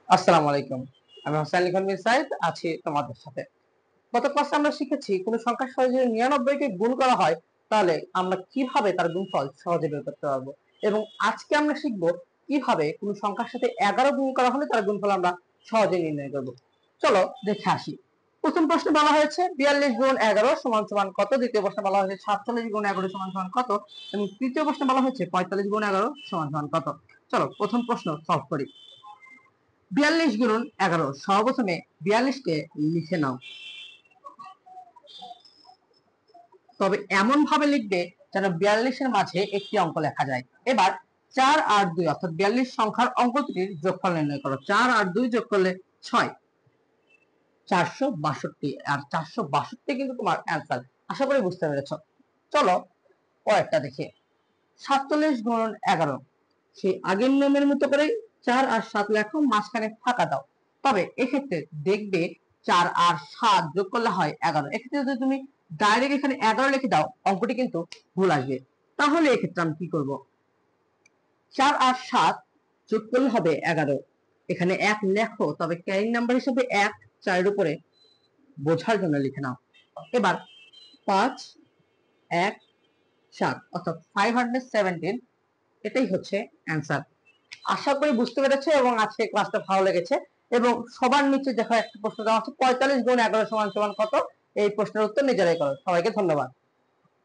আসসালামু আলাইকুম। আমি হোসেন লিখন বিন সাইদ আছি তোমাদের সাথে। গত ক্লাসে আমরা শিখেছি কোন সংখ্যার সাথে যদি 99 কে গুণ করা হয় তাহলে আমরা কিভাবে তার গুণফল সহজে বের করতে পারবো, এবং আজকে আমরা শিখব কিভাবে কোন সংখ্যার সাথে 11 গুণ করা হলে তার গুণফল আমরা সহজে নির্ণয় করব। চলো দেখে আসি। প্রথম প্রশ্নে বলা হয়েছে 42 গুণ 11 সমান সমান কত, দ্বিতীয় প্রশ্নে বলা হয়েছে 47 গুণ 11 সমান সমান কত, এবং তৃতীয় প্রশ্নে বলা হয়েছে 45 গুণ 11 সমান সমান কত। চলো প্রথম প্রশ্ন সলভ করি। 42 গুণন 11, সর্বপ্রথমে 42 কে লিখে নাও, তবে এমন ভাবে লিখবে যেন 42 এর মাঝে একটি অঙ্ক লেখা যায়। এবার 4 আর 2 অর্থাৎ 42 সংখ্যার অঙ্ক দুটির যোগফল নির্ণয় করো। 4 আর 2 যোগ করলে 6, 462, আর 462 কিন্তু তোমার অ্যান্সার। আশা করি বুঝতে পেরেছো। চলো পরেরটা দেখি। 47 গুণন 11, সেই আগের নিয়মের মতো করে 4 আর 7 লেখো, মাঝখানে ফাঁকা দাও। তবে এক্ষেত্রে দেখবে 4 আর 7 যোগ করলে হয় 11। এক্ষেত্রে যদি তুমি ডাইরেক্ট এখানে 11 লিখে দাও অঙ্কটি কিন্তু ভুল আসবে। তাহলে এক্ষেত্রে আমি কি করব, 4 আর 7 যোগ করলে হবে 11। এখানে 1 লেখো, তবে ক্যারিং নাম্বার হিসেবে 1 4 এর উপরে বোঝার জন্য লিখে নাও। এবার 5 1 7 অর্থাৎ 517, এটাই হচ্ছে অ্যান্সার। আশা করি বুঝতে পেরেছো এবং আজকে ক্লাসটা ভালো লেগেছে। এবং সবার নিচে দেখো একটা প্রশ্ন দেওয়া আছে 45 গুণ 11 সমান সমান কত, এই প্রশ্নের উত্তর নিজেরাই করো। সবাইকে ধন্যবাদ।